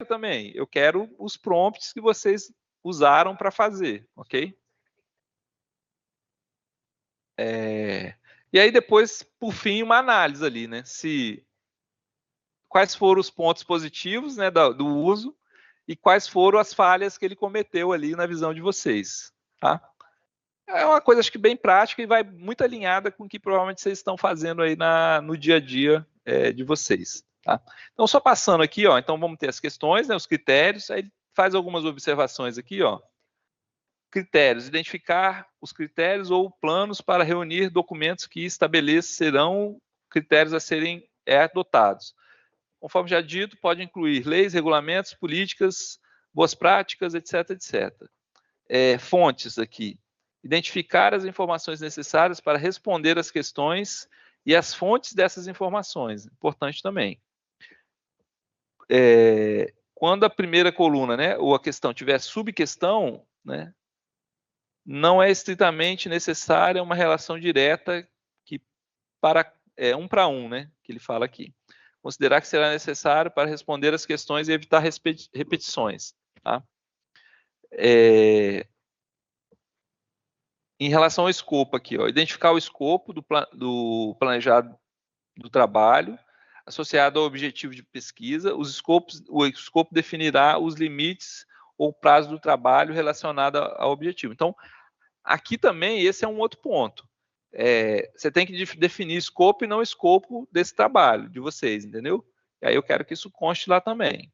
também. Eu quero os prompts que vocês usaram para fazer, ok? E aí depois, por fim, uma análise ali, né? Quais foram os pontos positivos, né, do uso e quais foram as falhas que ele cometeu ali na visão de vocês, tá? É uma coisa, acho que bem prática e vai muito alinhada com o que provavelmente vocês estão fazendo aí no dia a dia de vocês, tá? Então, só passando aqui, ó, então vamos ter as questões, né, os critérios, aí ele faz algumas observações aqui, ó. Critérios, identificar os critérios ou planos para reunir documentos que estabelecerão critérios a serem adotados. Conforme já dito, pode incluir leis, regulamentos, políticas, boas práticas, etc, etc. Fontes aqui. Identificar as informações necessárias para responder às questões e as fontes dessas informações. Importante também. Quando a primeira coluna, né, ou a questão tiver subquestão, né, não é estritamente necessária uma relação direta que para um para um, né, que ele fala aqui. Considerar que será necessário para responder as questões e evitar repetições. Tá? Em relação ao escopo aqui, ó, identificar o escopo do planejado do trabalho, associado ao objetivo de pesquisa, o escopo definirá os limites ou prazo do trabalho relacionado ao objetivo. Então, aqui também, esse é um outro ponto. Você tem que definir escopo e não escopo desse trabalho de vocês, entendeu? E aí eu quero que isso conste lá também.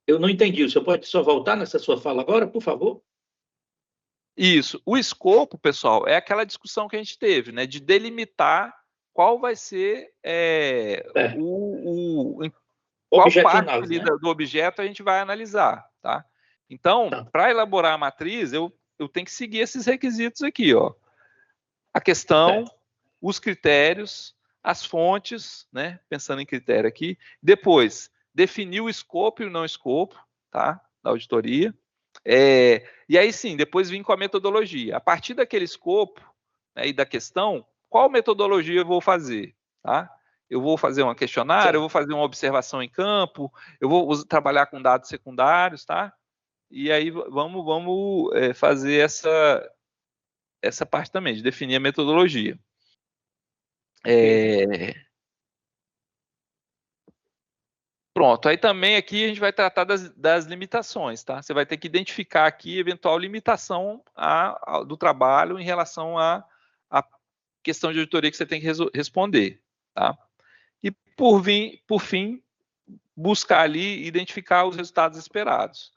Eu não entendi. Você pode só voltar nessa sua fala agora, por favor? Isso. O escopo, pessoal, é aquela discussão que a gente teve, né? De delimitar qual vai ser qual parte ali, né, do objeto a gente vai analisar, tá? Então, para elaborar a matriz, eu tenho que seguir esses requisitos aqui, ó. A questão, os critérios, as fontes, né? Pensando em critério aqui. Depois, definir o escopo e o não escopo, tá? Da auditoria. E aí sim, depois vim com a metodologia. A partir daquele escopo, né, e da questão, qual metodologia eu vou fazer? Tá? Eu vou fazer um questionário, eu vou fazer uma observação em campo, eu vou trabalhar com dados secundários, tá? E aí vamos fazer essa parte também, de definir a metodologia. Pronto, aí também aqui a gente vai tratar das limitações, tá? Você vai ter que identificar aqui eventual limitação do trabalho em relação à questão de auditoria que você tem que responder, tá? E por fim, buscar ali identificar os resultados esperados.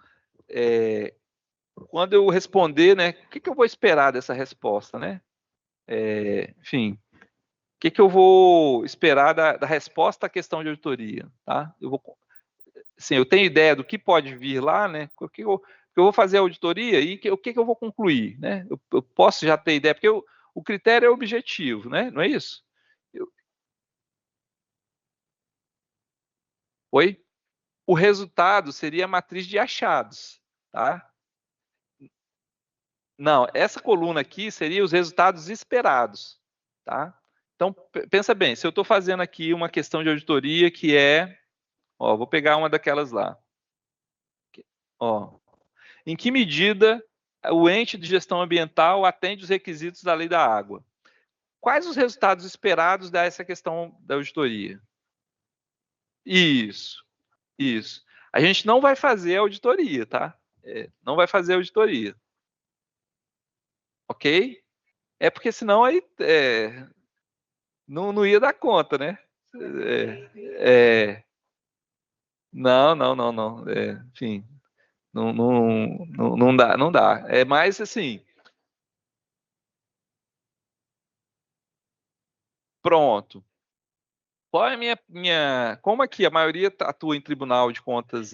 Quando eu responder, né, o que eu vou esperar dessa resposta, né? Enfim, o que eu vou esperar da resposta à questão de auditoria, tá? Eu tenho ideia do que pode vir lá, né? Eu vou fazer a auditoria e o que eu vou concluir, né? Eu posso já ter ideia, porque o critério é objetivo, né? Não é isso? Oi? O resultado seria a matriz de achados, tá? Não, essa coluna aqui seria os resultados esperados, tá? Então, pensa bem, se eu estou fazendo aqui uma questão de auditoria que vou pegar uma daquelas lá. Em que medida o ente de gestão ambiental atende os requisitos da lei da água? Quais os resultados esperados dessa questão da auditoria? Isso. A gente não vai fazer a auditoria, tá? Não vai fazer a auditoria. Ok? Porque senão aí não ia dar conta, né? Não. Enfim, não dá. É mais assim. Pronto. Qual é a como aqui a maioria atua em tribunal de contas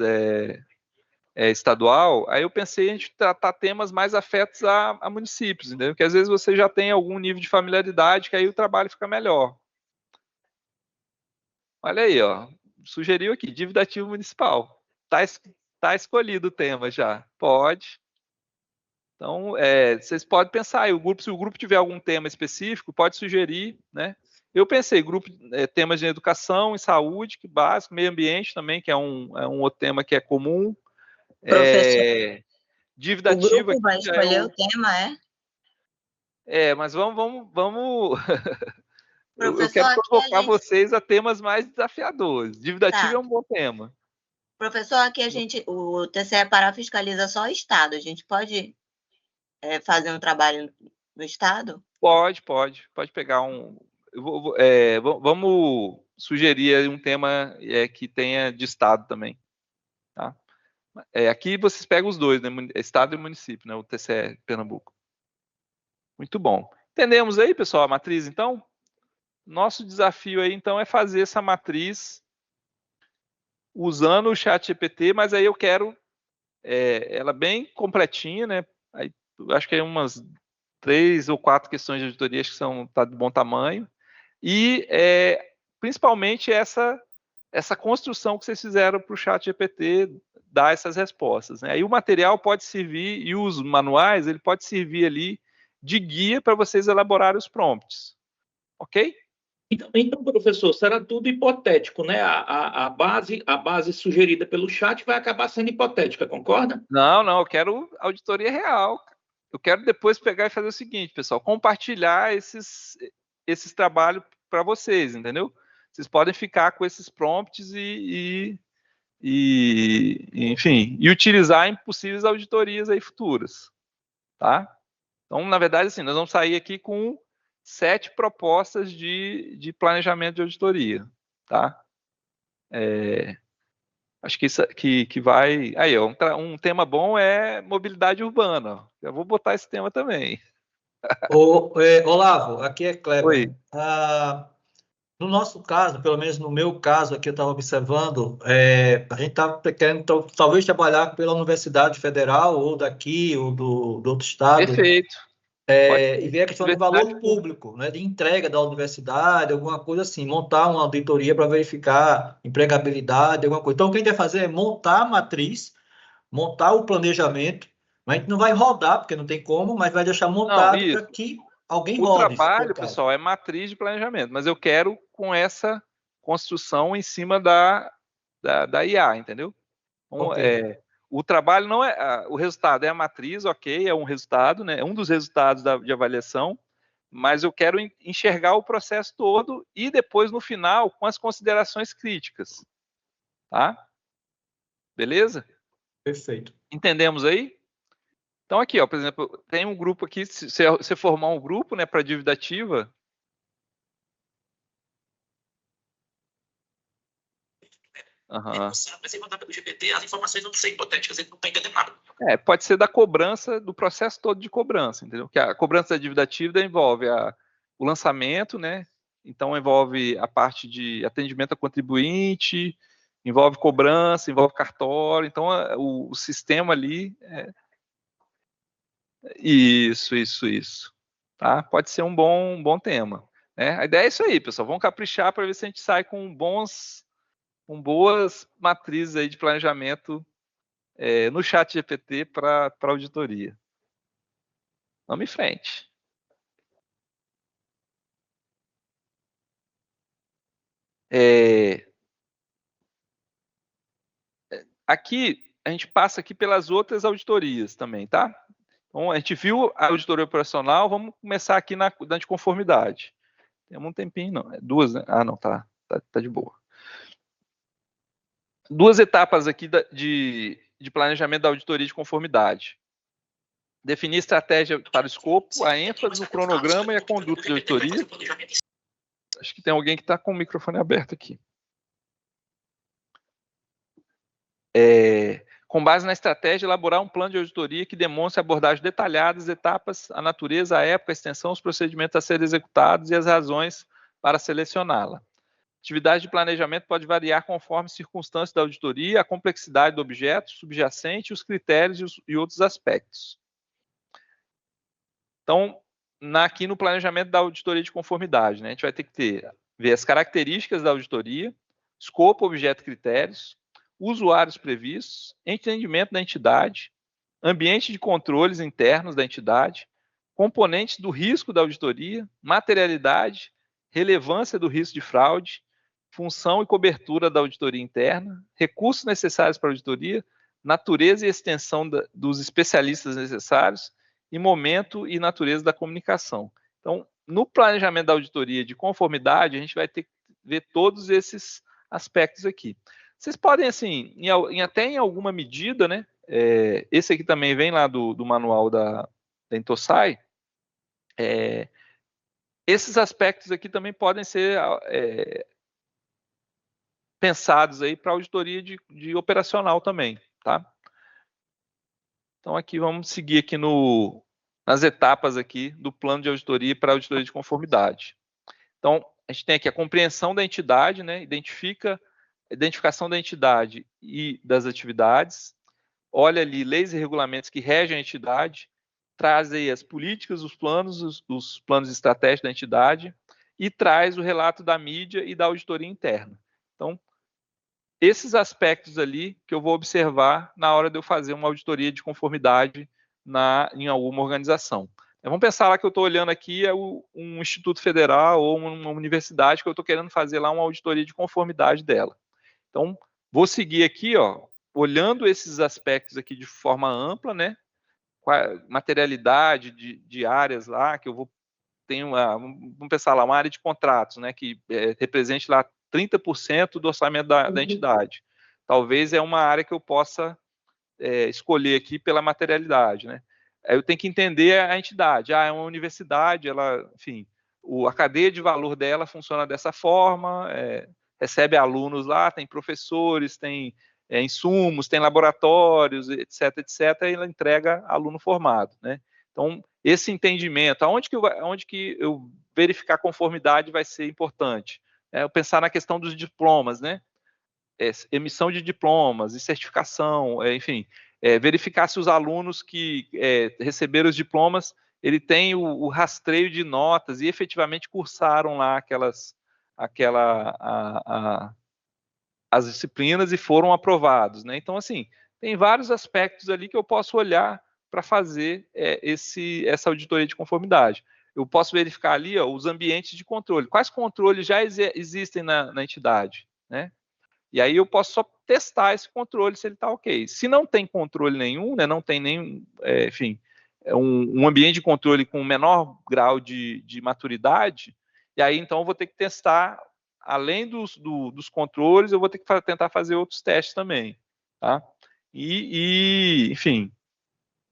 estadual, aí eu pensei em a gente tratar temas mais afetos a municípios, entendeu? Porque às vezes você já tem algum nível de familiaridade, que aí o trabalho fica melhor. Olha aí, ó. Sugeriu aqui, dívida ativa municipal. Tá escolhido o tema já. Pode. Então, vocês podem pensar aí, se o grupo tiver algum tema específico, pode sugerir, né? Eu pensei, grupo, temas de educação e saúde, que básico, meio ambiente também, que é um outro tema que é comum. Professor, Dívida o ativa. grupo vai escolher o tema, Mas vamos... eu Professor, quero aqui provocar vocês a temas mais desafiadores. Dívida ativa Tá. é um bom tema. Professor, aqui o TCE Pará fiscaliza só o Estado. A gente pode fazer um trabalho no Estado? Pode pegar vamos sugerir um tema que tenha de Estado também. Tá? Aqui vocês pegam os dois, né? Estado e município, né? O TCE Pernambuco. Muito bom. Entendemos aí, pessoal, a matriz, então? Nosso desafio aí, então, é fazer essa matriz usando o ChatGPT, mas aí eu quero ela bem completinha, né? Aí, acho que é umas 3 ou 4 questões de auditoria que tá de bom tamanho. E principalmente essa construção que vocês fizeram para o ChatGPT dar essas respostas. Né? Aí o material pode servir, e os manuais, ele pode servir ali de guia para vocês elaborarem os prompts. Ok? Então, professor, será tudo hipotético, né? A base sugerida pelo chat vai acabar sendo hipotética, concorda? Não, eu quero auditoria real. Eu quero depois pegar e fazer o seguinte, pessoal, compartilhar esses trabalhos para vocês, entendeu? Vocês podem ficar com esses prompts enfim, e utilizar em possíveis auditorias aí futuras, tá? Então, na verdade, assim, nós vamos sair aqui com 7 propostas de planejamento de auditoria, tá? Acho que isso que vai... Aí, ó, um tema bom é mobilidade urbana. Eu vou botar esse tema também. Olavo, aqui é Kleber. Oi. No nosso caso, pelo menos no meu caso, aqui eu estava observando, a gente está querendo talvez trabalhar pela Universidade Federal, ou daqui, ou do outro estado. Perfeito. E ver a questão de valor público, né, de entrega da universidade, alguma coisa assim, montar uma auditoria para verificar empregabilidade, alguma coisa. Então, o que a gente vai fazer é montar a matriz, montar o planejamento, mas a gente não vai rodar, porque não tem como, mas vai deixar montado para que alguém rode. O trabalho, pessoal, é matriz de planejamento, mas eu quero com essa construção em cima da IA, entendeu? Então, Okay. o trabalho não é... O resultado é a matriz, ok, é um resultado, né? É um dos resultados de avaliação, mas eu quero enxergar o processo todo e depois, no final, com as considerações críticas. Tá? Beleza? Perfeito. Entendemos aí? Então, aqui, ó, por exemplo, tem um grupo aqui, se você formar um grupo, né, para dívida ativa... Mas aí mandar pelo GPT, as informações não são hipotéticas, ele não está entendendo nada. Pode ser da cobrança, do processo todo de cobrança, entendeu? Que a cobrança da dívida ativa envolve o lançamento, né? Então, envolve a parte de atendimento a contribuinte, envolve cobrança, envolve cartório. Então, o sistema ali... Isso. Tá? Pode ser um bom tema. Né? A ideia é isso aí, pessoal. Vamos caprichar para ver se a gente sai com boas matrizes aí de planejamento no ChatGPT para auditoria. Vamos em frente. Aqui, a gente passa aqui pelas outras auditorias também, tá? Então, a gente viu a auditoria operacional, vamos começar aqui na de conformidade. Tem um tempinho, não. 2, né? Não, tá de boa. 2 etapas aqui de planejamento da auditoria de conformidade. Definir estratégia para o escopo, a ênfase no cronograma e a conduta de auditoria. Acho que tem alguém que está com o microfone aberto aqui. Com base na estratégia, elaborar um plano de auditoria que demonstre abordagens detalhadas, etapas, a natureza, a época, a extensão, os procedimentos a serem executados e as razões para selecioná-la. Atividade de planejamento pode variar conforme circunstâncias da auditoria, a complexidade do objeto subjacente, os critérios e outros aspectos. Então, aqui no planejamento da auditoria de conformidade, né, a gente vai ter que ver as características da auditoria, escopo, objeto, critérios, usuários previstos, entendimento da entidade, ambiente de controles internos da entidade, componentes do risco da auditoria, materialidade, relevância do risco de fraude, função e cobertura da auditoria interna, recursos necessários para a auditoria, natureza e extensão dos especialistas necessários e momento e natureza da comunicação. Então, no planejamento da auditoria de conformidade, a gente vai ter que ver todos esses aspectos aqui. Vocês podem, assim, até em alguma medida, né? Esse aqui também vem lá do manual da Intosai. Esses aspectos aqui também podem ser pensados aí para auditoria de operacional também, tá? Então aqui vamos seguir aqui nas etapas aqui do plano de auditoria para auditoria de conformidade. Então a gente tem aqui a compreensão da entidade, né? Identificação da entidade e das atividades, olha ali leis e regulamentos que regem a entidade, traz aí as políticas, os planos estratégicos da entidade e traz o relato da mídia e da auditoria interna. Então, esses aspectos ali que eu vou observar na hora de eu fazer uma auditoria de conformidade em alguma organização. Vamos pensar lá que eu estou olhando aqui um instituto federal ou uma universidade que eu estou querendo fazer lá uma auditoria de conformidade dela. Então, vou seguir aqui, ó, olhando esses aspectos aqui de forma ampla, né? Materialidade de áreas lá, que eu vou ter vamos pensar lá, uma área de contratos, né? Que represente lá 30% do orçamento da entidade. Talvez é uma área que eu possa escolher aqui pela materialidade, né? Eu tenho que entender a entidade. É uma universidade, ela, enfim, a cadeia de valor dela funciona dessa forma, recebe alunos lá, tem professores, tem insumos, tem laboratórios, etc, e ela entrega aluno formado, né? Então, esse entendimento, aonde que eu verificar conformidade vai ser importante? Eu pensar na questão dos diplomas, né? Emissão de diplomas e certificação, enfim, verificar se os alunos que receberam os diplomas, ele tem o rastreio de notas e efetivamente cursaram lá as disciplinas e foram aprovados, né? Então, assim, tem vários aspectos ali que eu posso olhar para fazer essa auditoria de conformidade. Eu posso verificar ali, ó, os ambientes de controle. Quais controles já existem na entidade, né? E aí eu posso só testar esse controle se ele está ok. Se não tem controle nenhum, né, não tem nenhum, enfim, um ambiente de controle com menor grau de maturidade, e aí então eu vou ter que testar, além dos controles, eu vou ter que tentar fazer outros testes também, tá? Enfim,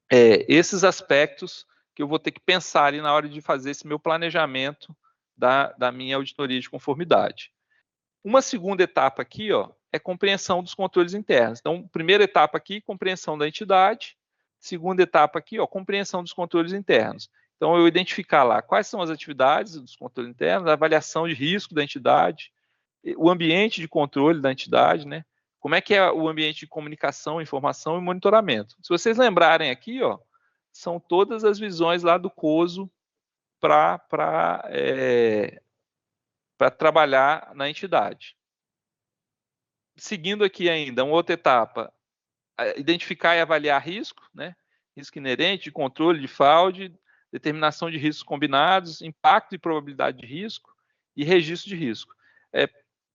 esses aspectos que eu vou ter que pensar ali na hora de fazer esse meu planejamento da minha auditoria de conformidade. Uma segunda etapa aqui, ó, é compreensão dos controles internos. Então, primeira etapa aqui, compreensão da entidade. Segunda etapa aqui, ó, compreensão dos controles internos. Então, eu identificar lá quais são as atividades dos controles internos, a avaliação de risco da entidade, o ambiente de controle da entidade, né? Como é que é o ambiente de comunicação, informação e monitoramento. Se vocês lembrarem aqui, ó, são todas as visões lá do COSO para trabalhar na entidade. Seguindo aqui ainda, uma outra etapa, identificar e avaliar risco, né? Risco inerente, de controle de fraude, determinação de riscos combinados, impacto e probabilidade de risco e registro de risco.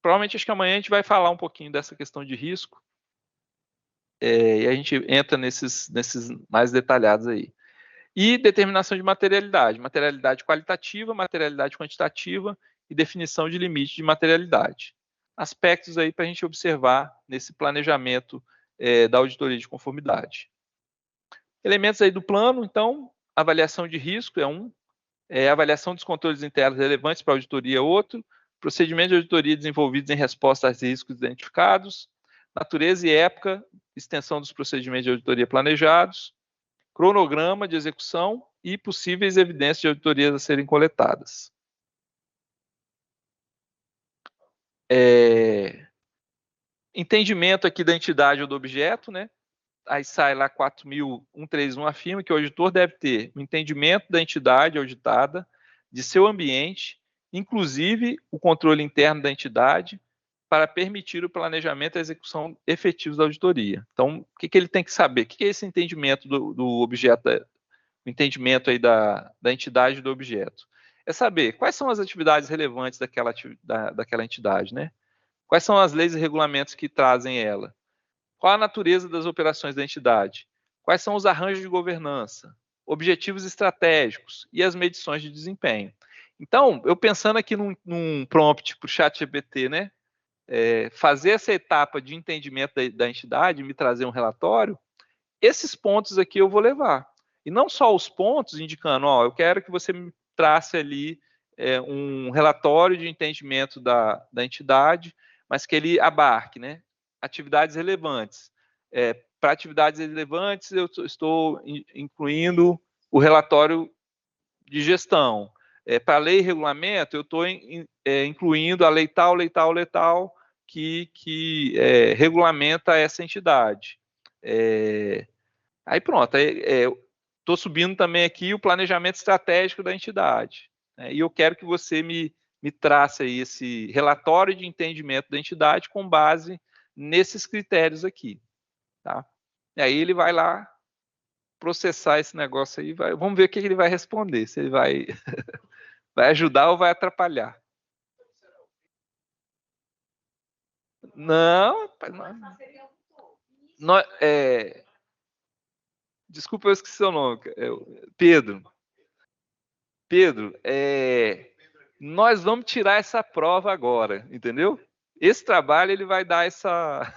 Provavelmente, acho que amanhã a gente vai falar um pouquinho dessa questão de risco, e a gente entra nesses mais detalhados aí. E determinação de materialidade qualitativa, materialidade quantitativa e definição de limite de materialidade. Aspectos aí para a gente observar nesse planejamento da auditoria de conformidade. Elementos aí do plano, então, avaliação de risco é um, avaliação dos controles internos relevantes para a auditoria é outro, procedimentos de auditoria desenvolvidos em resposta aos riscos identificados, natureza e época, extensão dos procedimentos de auditoria planejados, cronograma de execução e possíveis evidências de auditorias a serem coletadas. Entendimento aqui da entidade ou do objeto, né? Aí sai lá 4.131 afirma que o auditor deve ter o entendimento da entidade auditada, de seu ambiente, inclusive o controle interno da entidade, para permitir o planejamento e a execução efetivos da auditoria. Então, o que ele tem que saber? O que é esse entendimento do objeto, o entendimento aí da entidade do objeto? é saber quais são as atividades relevantes daquela entidade, né? Quais são as leis e regulamentos que trazem ela? Qual a natureza das operações da entidade? Quais são os arranjos de governança? Objetivos estratégicos e as medições de desempenho. Então, eu pensando aqui num prompt para o ChatGPT, né? Fazer essa etapa de entendimento da entidade, me trazer um relatório, esses pontos aqui eu vou levar. E não só os pontos indicando, ó, eu quero que você me trace ali um relatório de entendimento da entidade, mas que ele abarque, né, atividades relevantes. Para atividades relevantes, eu estou incluindo o relatório de gestão. Para lei e regulamento, eu estou incluindo a lei tal, que regulamenta essa entidade. Aí pronto, estou subindo também aqui o planejamento estratégico da entidade. Né, e eu quero que você me traça aí esse relatório de entendimento da entidade com base nesses critérios aqui. Tá? E aí ele vai lá processar esse negócio aí, vamos ver o que ele vai responder, se ele vai, vai ajudar ou vai atrapalhar. Não, desculpa, eu esqueci seu nome. Pedro, nós vamos tirar essa prova agora, entendeu? Esse trabalho, ele vai dar essa...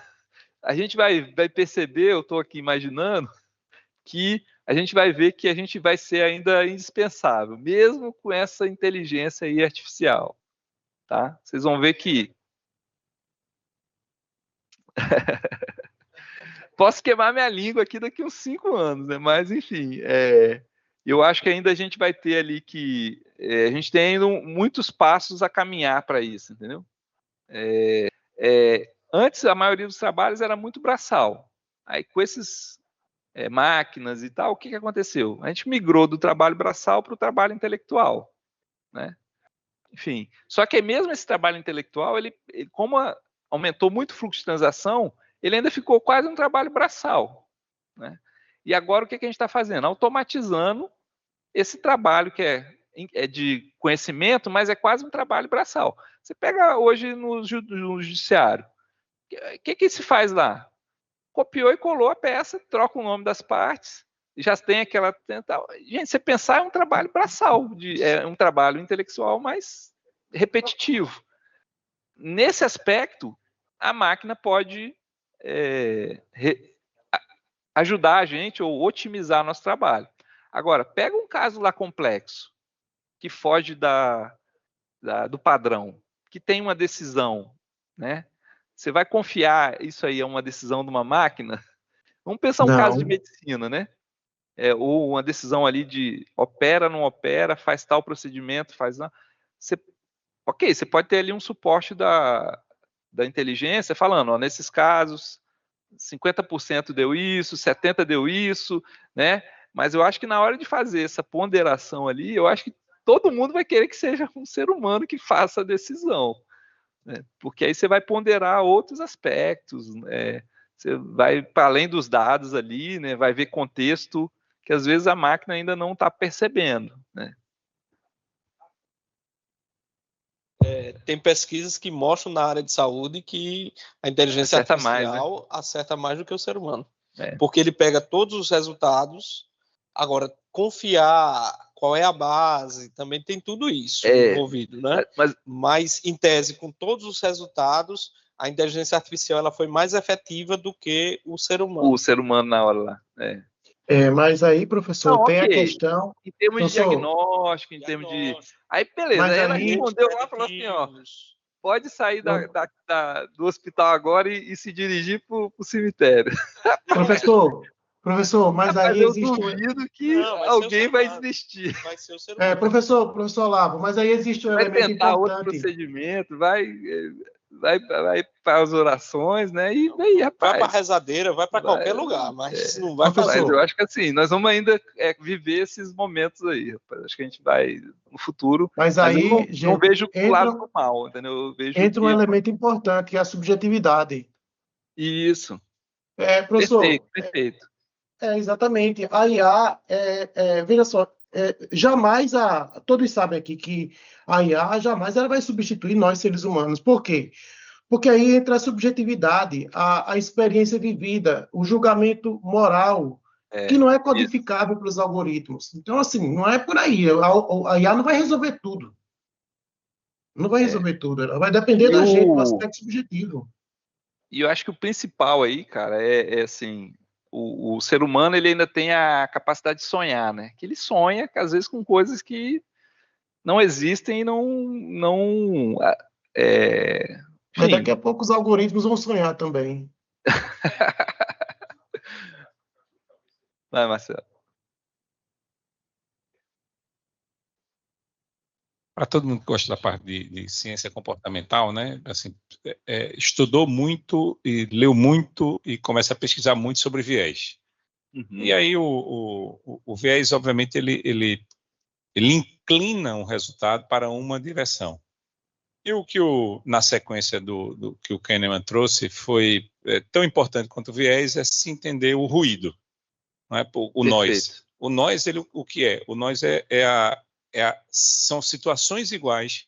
A gente vai perceber, eu estou aqui imaginando, que a gente vai ver que a gente vai ser ainda indispensável, mesmo com essa inteligência aí artificial. Tá? Vocês vão ver que... Posso queimar minha língua aqui daqui uns 5 anos, né? Mas, enfim, eu acho que ainda a gente vai ter ali que... a gente tem ainda muitos passos a caminhar para isso, entendeu? Antes, a maioria dos trabalhos era muito braçal. Aí, com esses máquinas e tal, o que aconteceu? A gente migrou do trabalho braçal para o trabalho intelectual, né? Enfim, só que mesmo esse trabalho intelectual, ele como aumentou muito o fluxo de transação, ele ainda ficou quase um trabalho braçal, né? E agora o que a gente está fazendo? Automatizando esse trabalho que é de conhecimento, mas é quase um trabalho braçal. Você pega hoje no judiciário, o que se faz lá? Copiou e colou a peça, troca o nome das partes, já tem aquela... Gente, você pensar, é um trabalho braçal, é um trabalho intelectual mais repetitivo. Nesse aspecto, a máquina pode ajudar a gente ou otimizar nosso trabalho. Agora, pega um caso lá complexo, que foge do padrão, que tem uma decisão, né? Você vai confiar isso aí a uma decisão de uma máquina? Vamos pensar um caso de medicina, né? Ou uma decisão ali de opera, não opera, faz tal procedimento, faz não. Ok, você pode ter ali um suporte da inteligência falando, ó, nesses casos, 50% deu isso, 70% deu isso, né? Mas eu acho que na hora de fazer essa ponderação ali, eu acho que todo mundo vai querer que seja um ser humano que faça a decisão. Né? Porque aí você vai ponderar outros aspectos, você vai para além dos dados ali, né? Vai ver contexto que às vezes a máquina ainda não está percebendo, né? Tem pesquisas que mostram na área de saúde que a inteligência artificial acerta mais do que o ser humano. Porque ele pega todos os resultados. Agora, confiar qual é a base, também tem tudo isso envolvido, né? Mas, em tese, com todos os resultados, a inteligência artificial ela foi mais efetiva do que o ser humano. O ser humano na hora lá, mas aí, professor, não, tem a questão... Em termos de diagnóstico, em termos de... Aí, beleza, aí ela respondeu lá e falou assim, ó, pode sair do hospital agora e se dirigir para o cemitério. Professor, mas aí existe... Eu duvido que alguém vai desistir. Vai ser o ser humano. Professor Lavo, mas aí existe um elemento importante. Vai tentar outro procedimento, vai para as orações, né? E aí, rapaz, vai para a rezadeira, vai para qualquer lugar, mas não vai fazer. Eu acho que assim, nós vamos ainda viver esses momentos aí, rapaz. Acho que a gente vai no futuro. Mas aí, não vejo o lado do mal, entendeu? Eu vejo entra um elemento importante, que é a subjetividade. Isso. Professor. Perfeito. Exatamente. A IA, veja só, jamais todos sabem aqui que a IA jamais ela vai substituir nós, seres humanos. Por quê? Porque aí entra a subjetividade, a experiência vivida, o julgamento moral, que não é codificável pelos algoritmos. Então, assim, não é por aí. A IA não vai resolver tudo. Não vai resolver tudo. Ela vai depender da gente, do aspecto subjetivo. E eu acho que o principal aí, cara, assim, o ser humano ele ainda tem a capacidade de sonhar, né? Que ele sonha, às vezes, com coisas que não existem e não mas daqui a pouco os algoritmos vão sonhar também. Vai, Marcelo. Para todo mundo que gosta da parte de ciência comportamental, né, assim, estudou muito e leu muito e começa a pesquisar muito sobre viés. Uhum. E aí o viés, obviamente, ele inclina um resultado para uma direção. E o que na sequência do que o Kahneman trouxe foi tão importante quanto o viés é se entender o ruído, não é? O noise. O noise, o que é? O noise são situações iguais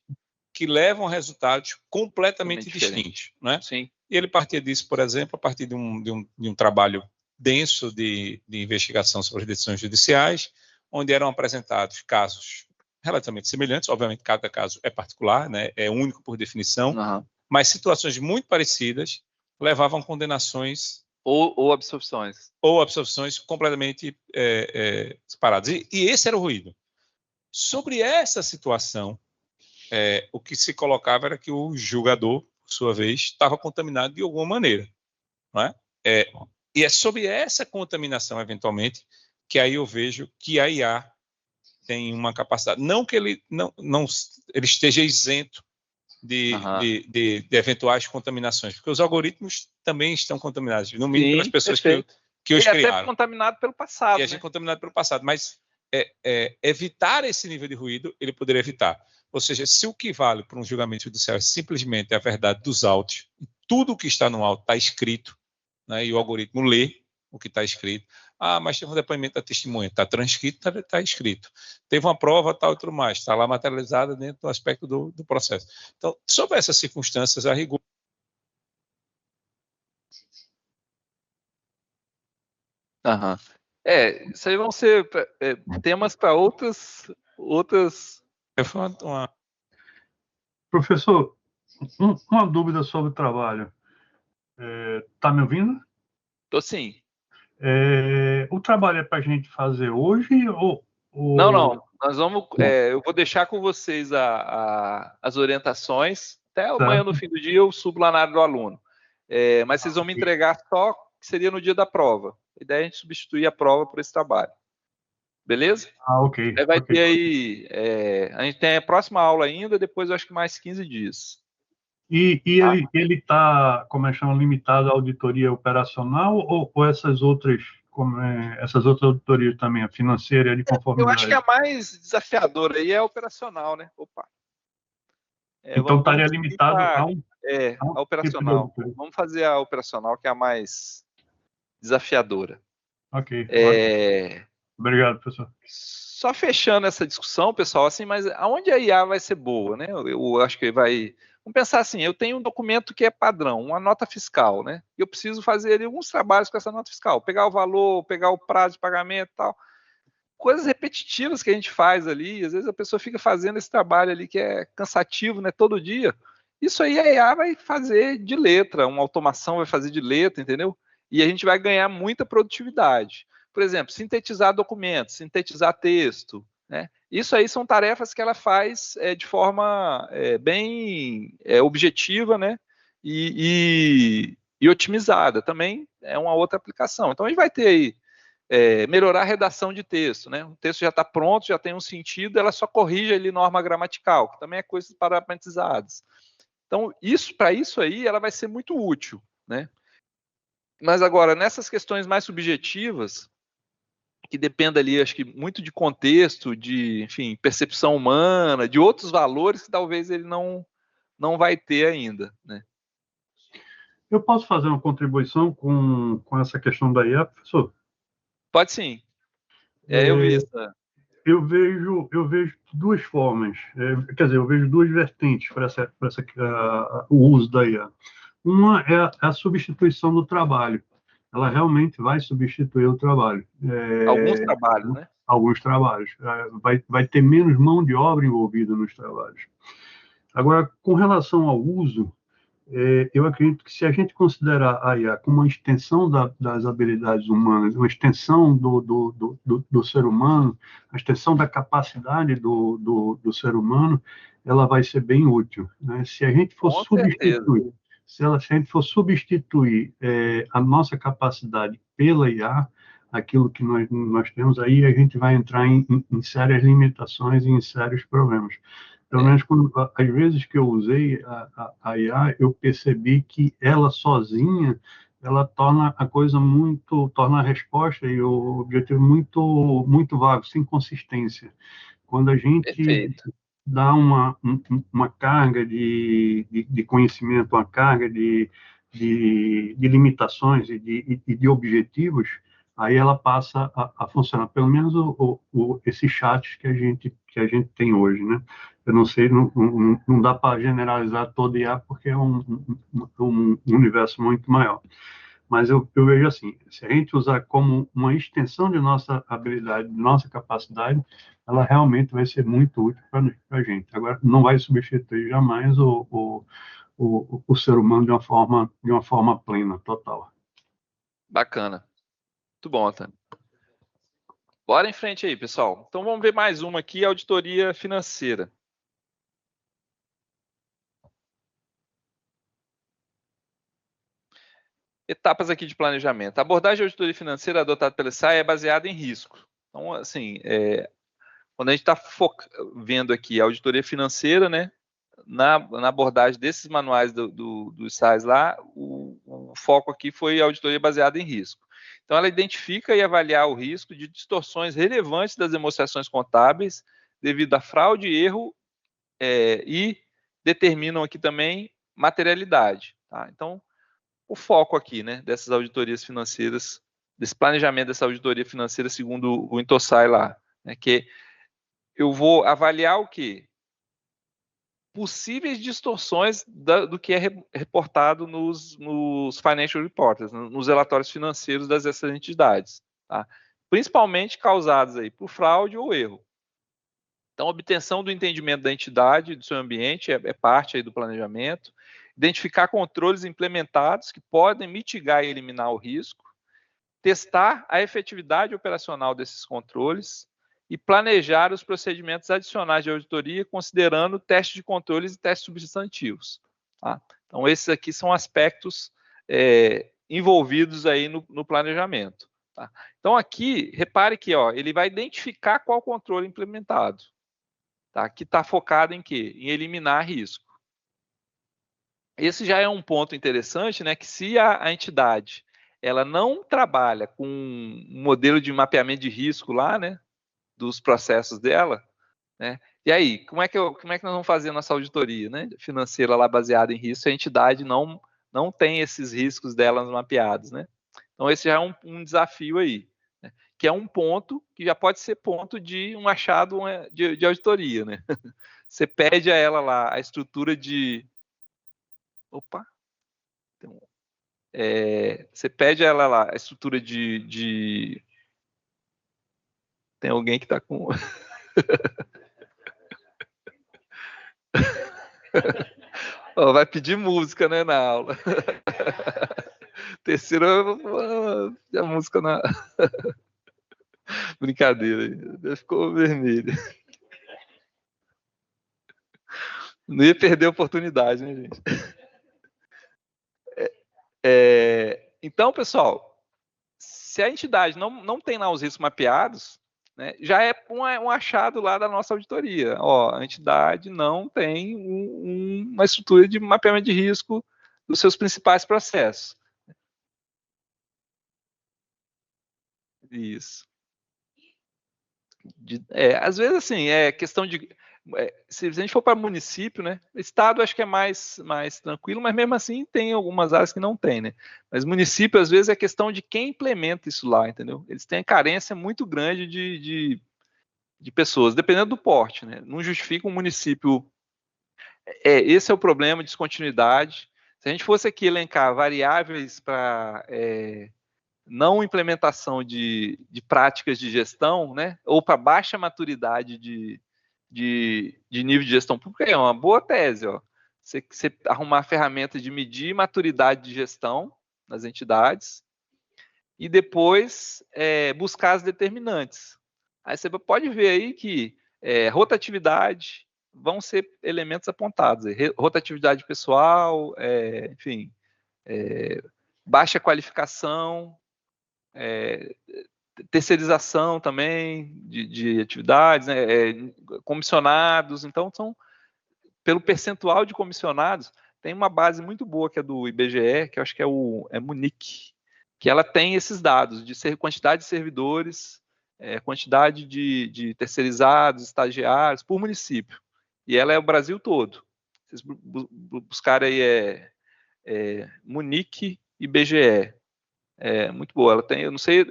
que levam a resultados completamente distintos, né? Sim. E ele partia disso, por exemplo, a partir de um trabalho denso de investigação sobre as decisões judiciais, onde eram apresentados casos relativamente semelhantes, obviamente cada caso é particular, né? É único por definição, mas situações muito parecidas levavam a condenações ou absolvições completamente separadas. E esse era o ruído. Sobre essa situação, o que se colocava era que o julgador, por sua vez, estava contaminado de alguma maneira, não é? E é sobre essa contaminação, eventualmente, que aí eu vejo que a IA tem uma capacidade, não que ele esteja isento de eventuais contaminações, porque os algoritmos também estão contaminados, no mínimo pelas pessoas que os criaram. E até contaminado pelo passado. E a gente contaminado pelo passado, mas evitar esse nível de ruído, ele poderia evitar. Ou seja, se o que vale para um julgamento judicial é simplesmente a verdade dos autos, tudo o que está no auto está escrito, né, e o algoritmo lê o que está escrito. Mas teve um depoimento da testemunha, está transcrito, está escrito. Teve uma prova, tal e tudo mais, está lá materializada dentro do aspecto do processo. Então, sobre essas circunstâncias, a rigor. Isso aí vão ser temas para outras. Professor, uma dúvida sobre o trabalho. Está me ouvindo? Estou sim. O trabalho é para a gente fazer hoje ou... Não. Nós vamos. Eu vou deixar com vocês as orientações. Até amanhã, no fim do dia, eu subo lá na área do aluno. Mas vocês vão me entregar só que seria no dia da prova. A ideia é a gente substituir a prova por esse trabalho. Beleza? Ok. Aí vai ter aí... a gente tem a próxima aula ainda, depois eu acho que mais 15 dias. E ele está, como é chamado, limitado à auditoria operacional ou essas outras auditorias também, a financeira e a de conformidade? Eu acho que a mais desafiadora aí é a operacional, né? Então estaria limitado a operacional. Tipo vamos fazer a operacional, que é a mais desafiadora. Ok. Obrigado, professor. Só fechando essa discussão, pessoal, assim, mas aonde a IA vai ser boa, né? Eu acho que vai... Vamos pensar assim, eu tenho um documento que é padrão, uma nota fiscal, né? E eu preciso fazer ali alguns trabalhos com essa nota fiscal, pegar o valor, pegar o prazo de pagamento e tal. Coisas repetitivas que a gente faz ali, às vezes a pessoa fica fazendo esse trabalho ali que é cansativo, né? Todo dia. Isso aí a IA vai fazer de letra, uma automação vai fazer de letra, entendeu? E a gente vai ganhar muita produtividade. Por exemplo, sintetizar documentos, sintetizar texto, né? Isso aí são tarefas que ela faz de forma bem objetiva, né? E otimizada. Também é uma outra aplicação. Então, a gente vai ter aí melhorar a redação de texto, né? O texto já está pronto, já tem um sentido, ela só corrige ali norma gramatical, que também é coisas parametrizadas. Então, para isso aí, ela vai ser muito útil, né? Mas agora, nessas questões mais subjetivas, que depende ali, acho que muito de contexto, de, enfim, percepção humana, de outros valores que talvez ele não vai ter ainda, né? Eu posso fazer uma contribuição com essa questão da IA, professor? Pode sim. Eu vi essa. Eu vejo duas formas, quer dizer, eu vejo duas vertentes para o uso da IA. Uma é a substituição do trabalho. Ela realmente vai substituir o trabalho. Alguns trabalhos, né? Alguns trabalhos. Vai ter menos mão de obra envolvida nos trabalhos. Agora, com relação ao uso, eu acredito que se a gente considerar a IA como uma extensão das habilidades humanas, uma extensão do ser humano, a extensão da capacidade do ser humano, ela vai ser bem útil, né? Se a gente for substituir, se a gente for substituir a nossa capacidade pela IA, aquilo que nós temos aí, a gente vai entrar em sérias limitações e em sérios problemas. Pelo menos, às vezes que eu usei a IA, eu percebi que ela sozinha, ela torna a coisa torna a resposta e o objetivo muito vago, sem consistência. Quando a gente dá uma carga de conhecimento, uma carga de limitações e de objetivos, aí ela passa a funcionar. Pelo menos esses chats que a gente tem hoje, né? Eu não sei, não dá para generalizar todo IA porque é um universo muito maior. Mas eu vejo assim, se a gente usar como uma extensão de nossa habilidade, de nossa capacidade, ela realmente vai ser muito útil para a gente. Agora, não vai substituir jamais o ser humano de uma forma plena, total. Bacana. Muito bom, Antônio. Bora em frente aí, pessoal. Então, vamos ver mais uma aqui, auditoria financeira. Etapas aqui de planejamento. A abordagem de auditoria financeira adotada pela SAI é baseada em risco. Então, assim, quando a gente está vendo aqui a auditoria financeira, né, na abordagem desses manuais dos SAIs lá, o foco aqui foi a auditoria baseada em risco. Então, ela identifica e avalia o risco de distorções relevantes das demonstrações contábeis devido a fraude, erro e determinam aqui também materialidade. Tá? Então, o foco aqui, né, dessas auditorias financeiras, desse planejamento dessa auditoria financeira segundo o Intosai lá, né, que eu vou avaliar o quê? Possíveis distorções do que é reportado nos financial reports, nos relatórios financeiros dessas entidades, tá? Principalmente causados aí por fraude ou erro. Então, a obtenção do entendimento da entidade, do seu ambiente, é parte aí do planejamento. Identificar controles implementados que podem mitigar e eliminar o risco. Testar a efetividade operacional desses controles e planejar os procedimentos adicionais de auditoria, considerando testes de controles e testes substantivos. Tá? Então, esses aqui são aspectos envolvidos aí no planejamento. Tá? Então, aqui, repare que ele vai identificar qual controle implementado. Tá? Que está focado em quê? Em eliminar risco. Esse já é um ponto interessante, né? Que se a entidade ela não trabalha com um modelo de mapeamento de risco lá, né? Dos processos dela, né? E aí, como é que nós vamos fazer a nossa auditoria, né? Financeira lá baseada em risco, a entidade não tem esses riscos delas mapeados, né? Então, esse já é um desafio aí, né? Que é um ponto que já pode ser ponto de um achado de auditoria, né? Você pede a ela lá a estrutura de... Opa! Você pede a ela lá a estrutura de... Tem alguém que está com... vai pedir música, né, na aula. Terceira, a música na... Brincadeira, ficou vermelho. Não ia perder a oportunidade, né, gente? Então, pessoal, se a entidade não tem lá os riscos mapeados, né, já é um achado lá da nossa auditoria. A entidade não tem uma estrutura de mapeamento de risco dos seus principais processos. Isso. Às vezes, assim, é questão de... se a gente for para município, né? Estado acho que é mais tranquilo, mas mesmo assim tem algumas áreas que não tem, né? Mas município, às vezes, é questão de quem implementa isso lá, entendeu? Eles têm carência muito grande de de pessoas, dependendo do porte, né? Não justifica um município. Esse é o problema, descontinuidade. Se a gente fosse aqui elencar variáveis para não implementação de práticas de gestão, né? Ou para baixa maturidade de nível de gestão pública, é uma boa tese, ó. Você arrumar ferramentas de medir maturidade de gestão nas entidades e depois buscar as determinantes. Aí você pode ver aí que rotatividade vão ser elementos apontados. Rotatividade pessoal, enfim, baixa qualificação, terceirização também de atividades, né, comissionados. Então, pelo percentual de comissionados, tem uma base muito boa que é do IBGE, que eu acho que é Munique, que ela tem esses dados de quantidade de servidores, quantidade de terceirizados, estagiários por município. E ela é o Brasil todo. Vocês buscarem aí Munique IBGE. Muito boa. Ela tem, eu não sei,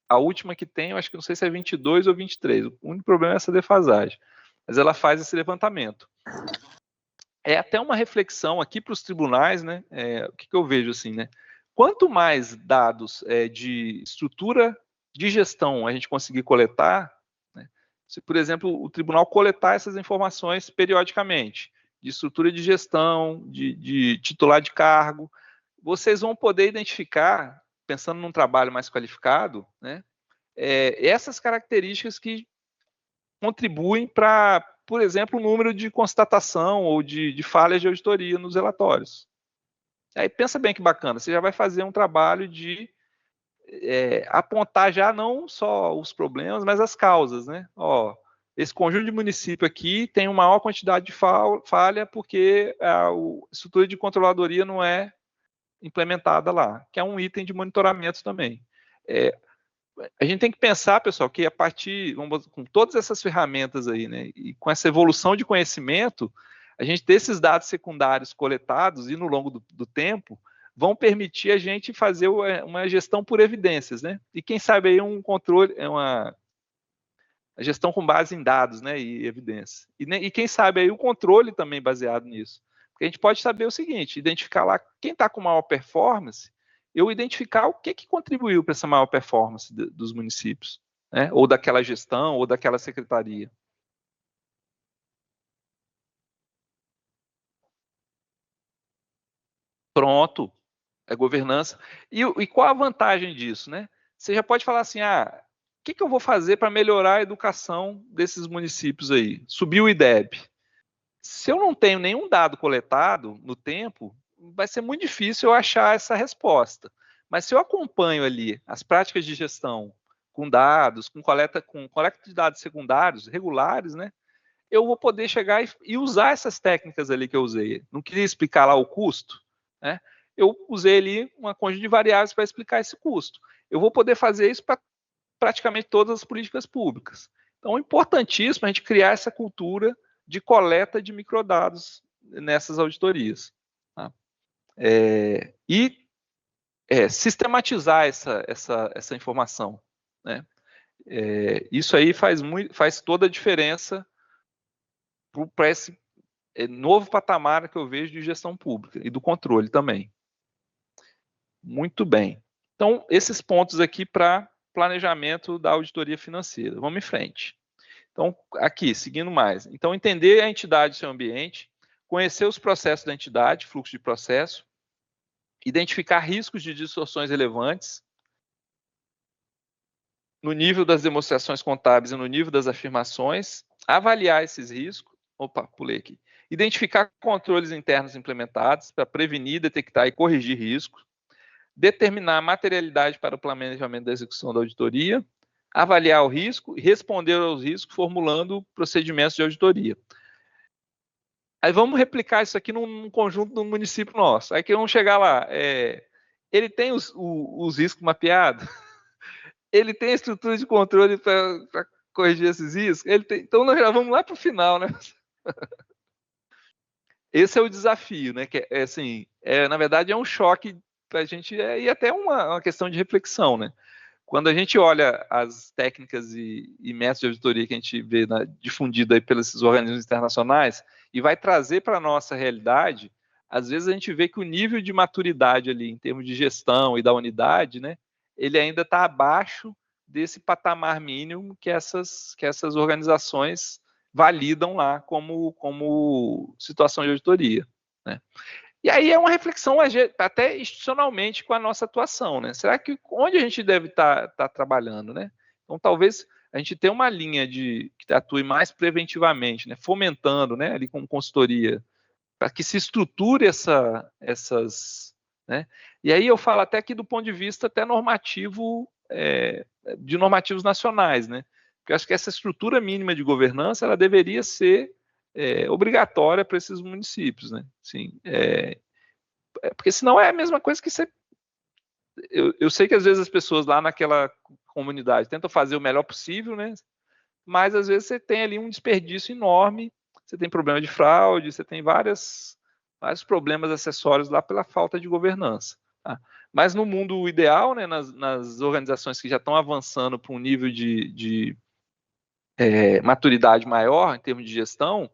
a última que tem, eu acho que não sei se é 22 ou 23. O único problema é essa defasagem. Mas ela faz esse levantamento. É até uma reflexão aqui para os tribunais, né? O que eu vejo assim, né? Quanto mais dados de estrutura de gestão a gente conseguir coletar, né? Se, por exemplo, o tribunal coletar essas informações periodicamente, de estrutura de gestão, de titular de cargo, vocês vão poder identificar, pensando num trabalho mais qualificado, né? Essas características que contribuem para, por exemplo, o número de constatação ou de falhas de auditoria nos relatórios. Aí pensa bem que bacana, você já vai fazer um trabalho de apontar já não só os problemas, mas as causas, né? Ó, esse conjunto de município aqui tem uma maior quantidade de falha porque a estrutura de controladoria não é implementada lá, que é um item de monitoramento também. A gente tem que pensar, pessoal, que a partir, com todas essas ferramentas aí, né, e com essa evolução de conhecimento, a gente ter esses dados secundários coletados e no longo do tempo, vão permitir a gente fazer uma gestão por evidências, né? E quem sabe aí um controle, uma gestão com base em dados, né, e evidências. E quem sabe aí o controle também baseado nisso. Porque a gente pode saber o seguinte, identificar lá quem está com maior performance, eu identificar o que contribuiu para essa maior performance dos municípios, né? Ou daquela gestão, ou daquela secretaria. Pronto, é governança. E qual a vantagem disso, né? Você já pode falar assim, o que eu vou fazer para melhorar a educação desses municípios aí? Subir o IDEB. Se eu não tenho nenhum dado coletado no tempo, vai ser muito difícil eu achar essa resposta. Mas se eu acompanho ali as práticas de gestão com dados, com coleta de dados secundários regulares, né, eu vou poder chegar e usar essas técnicas ali que eu usei. Não queria explicar lá o custo, né? Eu usei ali uma conjunto de variáveis para explicar esse custo. Eu vou poder fazer isso para praticamente todas as políticas públicas. Então, é importantíssimo a gente criar essa cultura de coleta de microdados nessas auditorias. Tá? E sistematizar essa informação. Né? Isso aí faz toda a diferença para esse novo patamar que eu vejo de gestão pública e do controle também. Muito bem. Então, esses pontos aqui para planejamento da auditoria financeira. Vamos em frente. Então, aqui, seguindo mais. Então, entender a entidade e seu ambiente, conhecer os processos da entidade, fluxo de processo, identificar riscos de distorções relevantes no nível das demonstrações contábeis e no nível das afirmações, avaliar esses riscos, pulei aqui, identificar controles internos implementados para prevenir, detectar e corrigir riscos, determinar a materialidade para o planejamento da execução da auditoria, avaliar o risco e responder aos riscos formulando procedimentos de auditoria. Aí vamos replicar isso aqui num conjunto do município nosso. Aí que vamos chegar lá. Ele tem os riscos mapeados? Ele tem a estrutura de controle para corrigir esses riscos? Então nós já vamos lá para o final, né? Esse é o desafio, né? Que assim, na verdade é um choque para a gente e até uma questão de reflexão, né? Quando a gente olha as técnicas e métodos de auditoria que a gente vê difundida aí pelos organismos internacionais e vai trazer para a nossa realidade, às vezes a gente vê que o nível de maturidade ali, em termos de gestão e da unidade, né, ele ainda está abaixo desse patamar mínimo que essas organizações validam lá como situação de auditoria, né? E aí é uma reflexão até institucionalmente com a nossa atuação, né? Será que onde a gente deve estar trabalhando, né? Então, talvez a gente tenha uma linha que atue mais preventivamente, né? Fomentando, né? Ali com consultoria, para que se estruture essas, né? E aí eu falo até aqui do ponto de vista até normativo, de normativos nacionais, né? Porque eu acho que essa estrutura mínima de governança, ela deveria ser obrigatória para esses municípios, né? Sim, porque senão é a mesma coisa que você... Eu sei que às vezes as pessoas lá naquela comunidade tentam fazer o melhor possível, né? Mas às vezes você tem ali um desperdício enorme, você tem problema de fraude, você tem vários problemas acessórios lá pela falta de governança. Tá? Mas no mundo ideal, né, nas organizações que já estão avançando para um nível de maturidade maior em termos de gestão,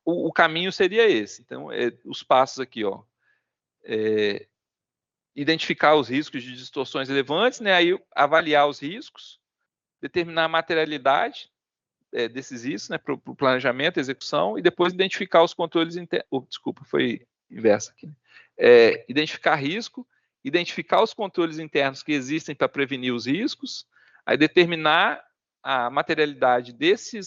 o caminho seria esse. Então, os passos aqui, ó, identificar os riscos de distorções relevantes, né, aí avaliar os riscos, determinar a materialidade desses riscos, né, para o planejamento, execução, e depois identificar os controles internos. Desculpa, foi inverso aqui. Identificar risco, identificar os controles internos que existem para prevenir os riscos, aí determinar a materialidade desse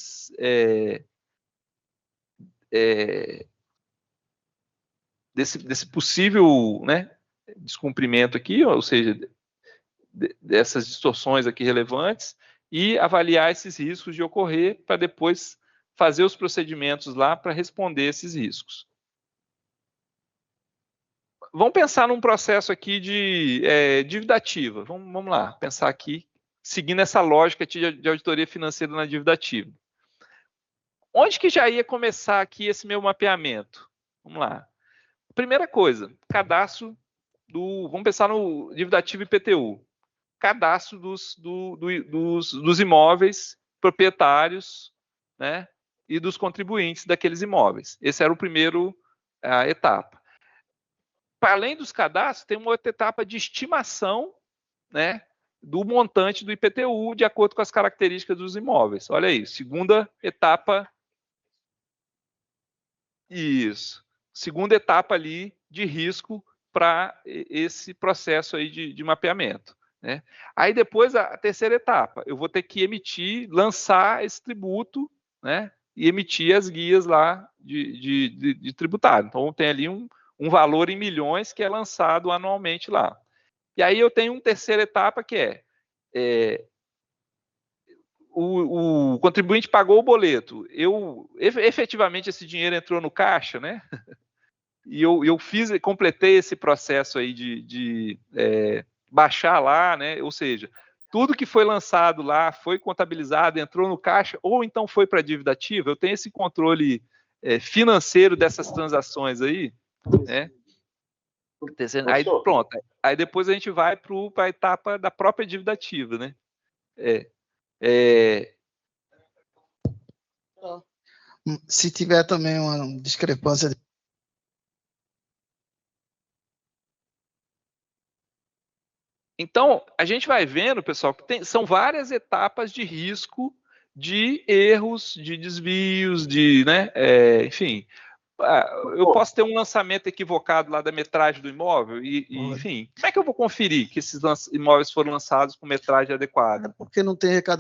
possível, né, descumprimento aqui, ou seja, dessas distorções aqui relevantes, e avaliar esses riscos de ocorrer para depois fazer os procedimentos lá para responder esses riscos. Vamos pensar num processo aqui de dívida ativa. Vamos lá, pensar aqui, seguindo essa lógica de auditoria financeira na dívida ativa. Onde que já ia começar aqui esse meu mapeamento? Vamos lá. Primeira coisa, cadastro vamos pensar no dívida ativa IPTU. Cadastro dos imóveis proprietários, né, e dos contribuintes daqueles imóveis. Esse era o primeiro etapa. Para além dos cadastros, tem uma outra etapa de estimação, né, do montante do IPTU de acordo com as características dos imóveis. Olha aí, segunda etapa. Isso. Segunda etapa ali de risco para esse processo aí de mapeamento, né? Aí depois a terceira etapa, eu vou ter que lançar esse tributo, né? E emitir as guias lá de tributário. Então tem ali um valor em milhões que é lançado anualmente lá. E aí eu tenho uma terceira etapa que o contribuinte pagou o boleto, efetivamente esse dinheiro entrou no caixa, né? E eu completei esse processo aí de baixar lá, né? Ou seja, tudo que foi lançado lá foi contabilizado, entrou no caixa, ou então foi para a dívida ativa. Eu tenho esse controle financeiro dessas transações aí, né? Aí pronto. Aí depois a gente vai para a etapa da própria dívida ativa, né? Se tiver também uma discrepância. Então, a gente vai vendo, pessoal, que são várias etapas de risco, de erros, de desvios, né? Enfim, eu posso ter um lançamento equivocado lá da metragem do imóvel enfim, como é que eu vou conferir que esses imóveis foram lançados com metragem adequada? Porque não tem arrecadação